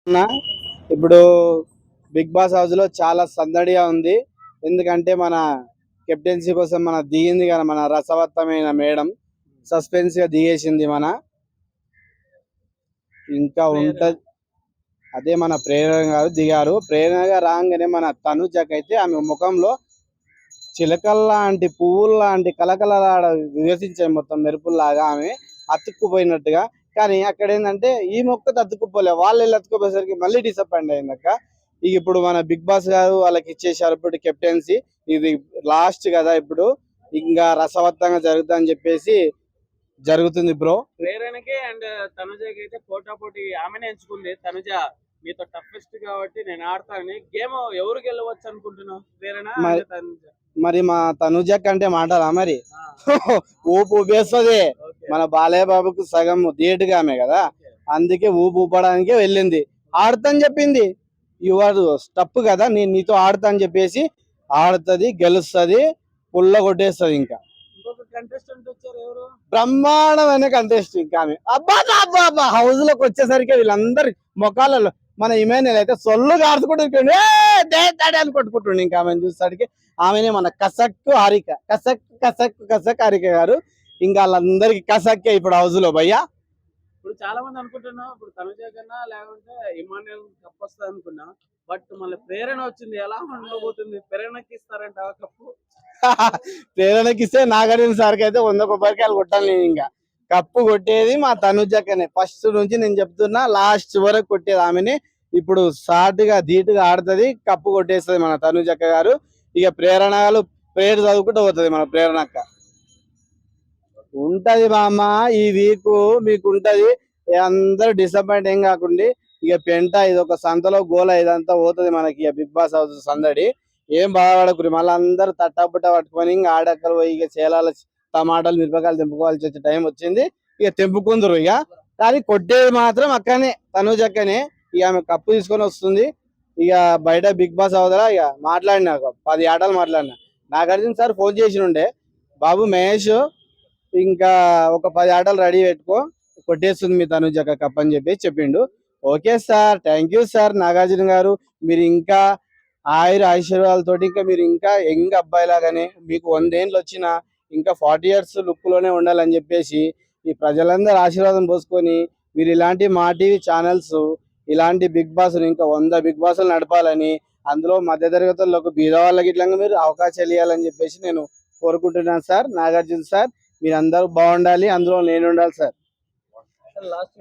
అన్నా, ఇప్పుడు big boss house లో చాలా సందడిగా ఉంది. ఎందుకంటే మన కెప్టెన్సీ కోసం మన దిగింది కదా మన రసవత్తమైన మేడం. సస్పెన్స్ గా దిగేసింది మన. ఇంకా ఉంటది. అదే మన ప్రేరణ గారు దిగారు. ప్రేరణగా రాగానే మన తనుజకైతే ఆమె ముఖంలో చిలకల్లాంటి పువ్వుల్లాంటి కలకలలాడ వికసించాయి మొత్తం మెరుపుల్లాగా ఆమె అతుక్కుపోయినట్టుగా. కానీ అక్కడ ఏంటంటే ఈ మొక్కతో అతుక్కుపోలే, వాళ్ళు వెళ్ళి అతుక్కుపోయేసరికి మళ్ళీ డిసప్పాయింట్ అయిందక్క. ఇక ఇప్పుడు మన బిగ్ బాస్ గారు వాళ్ళకి ఇచ్చేసారు ఇప్పుడు కెప్టెన్సీ. ఇది లాస్ట్ కదా, ఇప్పుడు ఇంకా రసవత్తంగా జరుగుతుందని చెప్పేసి జరుగుతుంది బ్రో. ప్రేరణకి అండ్ తనుజకి అయితే పోటాపోటీ ఆమెనే ఎంచుకుంది. తనుజ మీతో టఫెస్ట్ కాబట్టి నేను ఆడతానని. గేమ్ ఎవరు గెలవచ్చు అనుకుంటున్నావు, ప్రేరణ మరి తనుజ? మరి మా తనుజక్ అంటే మాటలా మరి. ఊపు ఊపేస్తుంది. మన బాలయ్య బాబుకు సగం థియేటర్గా ఆమె కదా, అందుకే ఊపు ఊపడానికే వెళ్ళింది. ఆడతాని చెప్పింది. యువర్ స్టప్ కదా, నేను నీతో ఆడతా అని చెప్పేసి ఆడుతుంది, గెలుస్తుంది, పుల్ల కొట్టేస్తుంది. ఇంకా కంటెస్టెంట్ వచ్చారు ఎవరు? బ్రహ్మాండమైన కంటెస్ట్. ఇంకా ఆమె అబ్బా అబ్బా అబ్బా హౌస్ లోకి వచ్చేసరికి వీళ్ళందరి ముఖాలలో మన ఇమాన్యుల్ అయితే సొల్లు కారుచుకుంటుండే అని కొట్టుకుంటుండే. ఇంకా ఆమెను చూసేసరికి ఆమెనే మన కసక్కు హారిక, కసక్ కసక్ కసక్ హారిక గారు. ఇంకా వాళ్ళందరికి కసక్కే ఇప్పుడు హౌస్ లో భయ్యా. ఇప్పుడు చాలా మంది అనుకుంటున్నాం ఇప్పుడు తనుజ కన్నా లేకుంటే ఇమాన్యుల్ కప్ వస్తుంది అనుకున్నా. బట్ మళ్ళీ ప్రేరణ వచ్చింది. ఎలా ఉండబోతుంది? ప్రేరణకి ఇస్తారంట కప్పు? ప్రేరణకి ఇస్తే నాగార్జున సార్కి అయితే 100 కొబ్బరికాయలు కొట్టాను నేను. ఇంకా కప్పు కొట్టేది మా తనుజక్కనే. ఫస్ట్ నుంచి నేను చెప్తున్నా, లాస్ట్ వరకు కొట్టేది ఆమెనే. ఇప్పుడు సాటుగా ధీటుగా ఆడుతుంది, కప్పు కొట్టేస్తుంది మన తనుజక్క గారు. ఇక ప్రేరణలు ప్రేయర్ చదువుకుంటూ పోతుంది మన ప్రేరణక్క. ఉంటది బామ్మ, ఈ వీక్ మీకు ఉంటది. అందరు డిసప్పాయింట్ ఏం కాకుండా ఇక పెంట ఇది ఒక సంతలో గోల ఇదంతా పోతుంది మనకి. ఇక బిగ్ బాస్ హౌస్ సందడి ఏం బాధపడకురి. మళ్ళీ అందరు తట్టబుట్ట పట్టుకొని ఇంకా ఆడక్కలు పోయి ఇక చేలాల టమాటాలు మిరపకాయలు తెంపుకోవాల్సి వచ్చే టైం వచ్చింది. ఇక తెంపుకుందరు ఇక. కానీ కొట్టేది మాత్రం అక్కనే, తనుజక్కనే. ఇక ఆమె కప్పు తీసుకొని వస్తుంది. ఇక బయట బిగ్ బాస్ అవుతారా ఇక మాట్లాడినా, 10 ఆటలు మాట్లాడినా. నాగార్జున సార్ ఫోన్ చేసి ఉండే, బాబు మహేష్ ఇంకా ఒక 10 ఆటలు రెడీ పెట్టుకో, కొట్టేస్తుంది మీ తనుజక్క కప్ అని చెప్పేసి చెప్పిండు. Okay sir, thank you sir Nagarjuna గారు. మీరు ఇంకా ఐశ్వర్యాలతోటి ఇంకా మీరు ఇంకా యంగ్ అబ్బాయి లాగానే మీకు 100 ఏళ్ళు వచ్చినా ఇంకా 40 ఇయర్స్ లుక్ లోనే ఉండాలని చెప్పేసి ఈ ప్రజలందరూ ఆశీర్వాదం పోసుకొని మీరు ఇలాంటి మా టీవీ ఛానల్స్ ఇలాంటి బిగ్ బాస్ ఇంకా 100 బిగ్ బాస్లు నడపాలని, అందులో మధ్యతరగతులకు బీద వాళ్ళకి ఇట్లా మీరు అవకాశాలు ఇవ్వాలని చెప్పేసి నేను కోరుకుంటున్నాను సార్. నాగార్జున సార్, మీరు అందరూ బాగుండాలి, అందులో నేను ఉండాలి సార్. లాస్ట్